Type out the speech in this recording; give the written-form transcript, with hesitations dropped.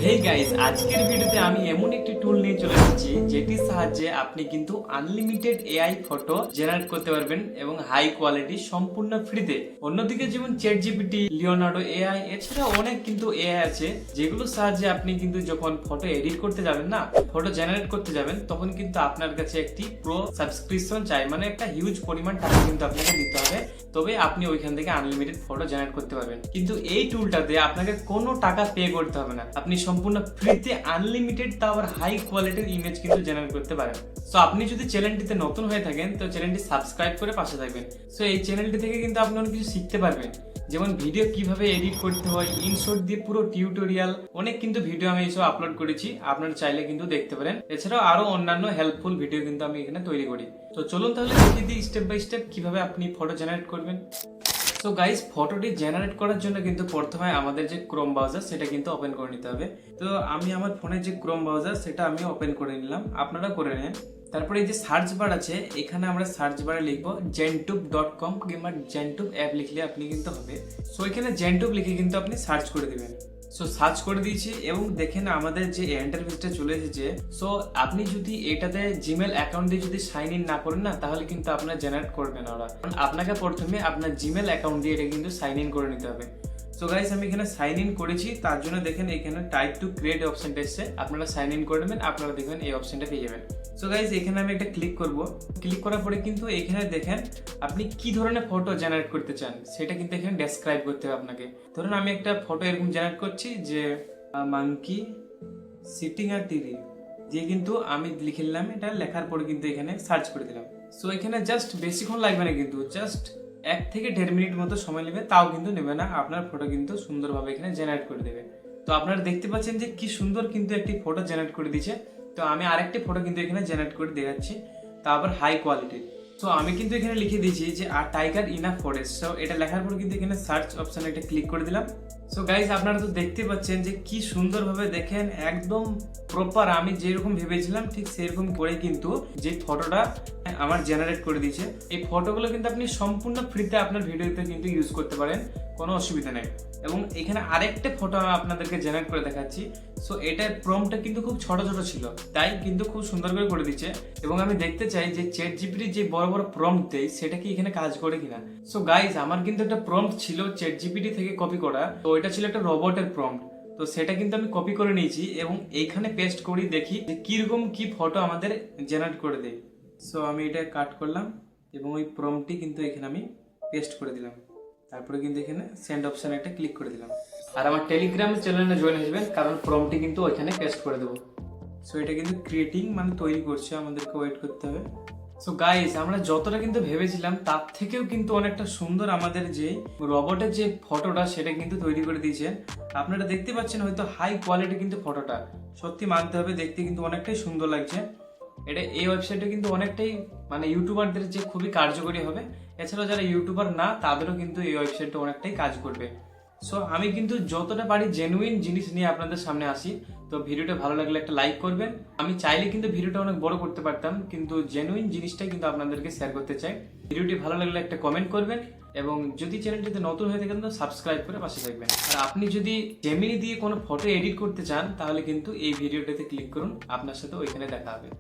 Hey guys, আজকের ভিডিওতে আমি এমন একটি টুল নিয়ে চলে এসেছি যেটির সাহায্যে আপনি কিন্তু আনলিমিটেড এআই ফটো জেনারেট করতে পারবেন এবং হাই কোয়ালিটি সম্পূর্ণ ফ্রিতে। অন্যদিকে যেমন চ্যাটজিপিটি, লিওনার্ডো এআই এছাড়া অনেক কিন্তু এআই আছে যেগুলোর সাহায্যে আপনি কিন্তু যখন ফটো এডিট করতে যাবেন না, ফটো জেনারেট করতে যাবেন, তখন কিন্তু আপনার কাছে একটি প্রো সাবস্ক্রিপশন চাই, মানে একটা হিউজ পরিমাণ টাকা কিন্তু আপনাকে দিতে হবে, তবে আপনি ওইখান থেকে আনলিমিটেড ফটো জেনারেট করতে পারবেন। কিন্তু এই টুলটাতে আপনাকে কোনো টাকা পে করতে হবে না, আপনি সম্পূর্ণ ফ্রিতে আনলিমিটেড তাও আবার হাই কোয়ালিটির ইমেজ কিন্তু জেনারেট করতে পারেন। সো আপনি যদি চ্যানেলটিতে নতুন হয়ে থাকেন তো চ্যানেলটি সাবস্ক্রাইব করে পাশে থাকবেন। সো এই চ্যানেলটি থেকে কিন্তু আপনি অনেক কিছু শিখতে পারবেন, যেমন ভিডিও কিভাবে এডিট করতে হয়, ইনশর্ট দিয়ে পুরো টিউটোরিয়াল, অনেক কিন্তু ভিডিও আমি এইসব আপলোড করেছি, আপনারা চাইলে কিন্তু দেখতে পারেন। এছাড়াও আরো অন্যান্য হেল্পফুল ভিডিও কিন্তু আমি এখানে তৈরি করি। তো চলুন তাহলে দেখিয়ে দিই স্টেপ বাই স্টেপ কিভাবে আপনি ফটো জেনারেট করবেন। সো গাইস, ফটোটি জেনারেট করার জন্য কিন্তু প্রথমে আমাদের যে ক্রোম ব্রাউজার সেটা কিন্তু ওপেন করে নিতে হবে। তো আমি আমার ফোনের যে ক্রোম ব্রাউজার সেটা আমি ওপেন করে নিলাম, আপনারা করে নেন। তারপরে এই যে সার্চ বার আছে, এখানে আমরা সার্চ বারে লিখবো gentube.com কিংবা gentube অ্যাপ লিখলে আপনি কিন্তু হবে। সো এখানে gentube লিখে কিন্তু আপনি সার্চ করে দিবেন। সো সার্চ করে দিয়েছি এবং দেখেন আমাদের যে ইন্টারফেসটা চলে এসেছে। সো আপনি যদি এটাতে জিমেল অ্যাকাউন্ট দিয়ে যদি সাইন ইন না করেন না, তাহলে কিন্তু আপনার জেনারেট করবে না ওরা। আপনাকে প্রথমে আপনার জিমেল অ্যাকাউন্ট দিয়ে এটা কিন্তু সাইন ইন করে নিতে হবে। সো গাইস, আমি এখানে সাইন ইন করেছি, তার জন্য দেখেন এখানে টাইপ টু ক্রিয়েট অপশনটা এসেছে, আপনারা সাইন ইন করে নেবেন, আপনারা দেখবেন এই অপশনটা পেয়ে যাবেন। সো গাইস, এখানে আমি একটা ক্লিক করব। ক্লিক করার পরে কিন্তু এখানে দেখেন আপনি কি ধরনের ফটো জেনারেট করতে চান সেটা কিন্তু এখানে ডেসক্রাইব করতে হবে আপনাকে। ধরুন আমি একটা ফটো এরকম জেনারেট করছি যে মাঙ্কি সিটিং আর টিভি দিয়ে কিন্তু আমি লিখে নিলাম, এটা লেখার পরে কিন্তু এখানে সার্চ করে দিলাম। সো এখানে জাস্ট বেশিক্ষণ লাগবে না, কিন্তু জাস্ট 1 থেকে 1.5 মিনিট মতো সময় নেবে, তাও কিন্তু নেবে না, আপনার ফটো কিন্তু সুন্দরভাবে এখানে জেনারেট করে দেবে। তো আপনারা দেখতে পাচ্ছেন যে কি সুন্দর কিন্তু একটি ফটো জেনারেট করে দিয়েছে। তো আমি আরেকটি ফটো কিন্তু এখানে জেনারেট করে দেখাচ্ছি, তারপর হাই কোয়ালিটির। সো আমি কিন্তু এখানে লিখে দিয়েছি যে আর tiger in a forest. So এটা লেখার পর কিন্তু এখানে সার্চ অপশনে এটা ক্লিক করে দিলাম। সো গাইজ, আপনারা তো দেখতে পাচ্ছেন যে কি সুন্দরভাবে দেখেন একদম প্রপার আমি যেরকম ভেবেছিলাম ঠিক সেরকম করে কিন্তু যে ফটোটা আমার জেনারেট করে দিয়েছে। এই ফটোগুলো কিন্তু আপনি সম্পূর্ণ ফ্রিতে আপনার ভিডিওতে কিন্তু ইউজ করতে পারেন, কোনো অসুবিধা নেই। এবং এখানে আরেকটা ফটো আমি আপনাদেরকে জেনারেট করে দেখাচ্ছি। সো এটার প্রম্পটটা কিন্তু খুব ছোট ছোট ছিল, তাই কিন্তু খুব সুন্দর করে দিচ্ছে। এবং আমি দেখতে চাই যে চ্যাটজিপিটি যে বড় বড় প্রম্পট দেয় সেটা কি এখানে কাজ করে কিনা। সো গাইজ, আমার কিন্তু একটা প্রম্পট ছিল চ্যাটজিপিটি থেকে কপি করা, তো এটা ছিল একটা রোবটের প্রম্পট। তো সেটা কিন্তু আমি কপি করে নিয়েছি এবং এইখানে পেস্ট করি, দেখি যে কিরকম কি ফটো আমাদের জেনারেট করে দেয়। সো আমি এটা কাট করলাম এবং ওই প্রম্পটটি কিন্তু এখানে আমি পেস্ট করে দিলাম। তারপরে কিন্তু এখানে সেন্ড অপশন একটা ক্লিক করে দিলাম। আর আমার টেলিগ্রাম চ্যানেলে জয়েন হয়ে যাবেন, কারণ প্রম্পটটি কিন্তু ওইখানে পেস্ট করে দেবো। সো এটা কিন্তু ক্রিয়েটিং মানে তৈরি করছে, আমাদেরকে ওয়েট করতে হবে। সো গাইস, আমরা যতটা কিন্তু ভেবেছিলাম তার থেকেও কিন্তু অনেকটা সুন্দর আমাদের যে রোবটের যে ফটোটা সেটা কিন্তু তৈরি করে দিয়েছে। আপনারা দেখতে পাচ্ছেন হয়তো হাই কোয়ালিটি কিন্তু ফটোটা, সত্যি মানতে হবে, দেখতে কিন্তু অনেকটাই সুন্দর লাগছে। এটা এই ওয়েবসাইটে কিন্তু অনেকটাই মানে ইউটিউবারদের যে খুবই কার্যকরী হবে। এছাড়াও যারা ইউটিউবার না তাদেরও কিন্তু এই ওয়েবসাইটটা অনেকটাই কাজ করবে। সো আমি কিন্তু যতটা পারি জেনুইন জিনিস নিয়ে আপনাদের সামনে আসি। তো ভিডিওটা ভালো লাগলে একটা লাইক করবেন। আমি চাইলে কিন্তু ভিডিওটা অনেক বড় করতে পারতাম, কিন্তু জেনুইন জিনিসটাই কিন্তু আপনাদেরকে শেয়ার করতে চাই। ভিডিওটি ভালো লাগলে একটা কমেন্ট করবেন এবং যদি চ্যানেলটিতে নতুন হয়ে থাকেন তো সাবস্ক্রাইব করে পাশে থাকবেন। আর আপনি যদি জেমিনি দিয়ে কোনো ফটো এডিট করতে চান তাহলে কিন্তু এই ভিডিওটাতে ক্লিক করুন, আপনার সাথে ওইখানে দেখা হবে।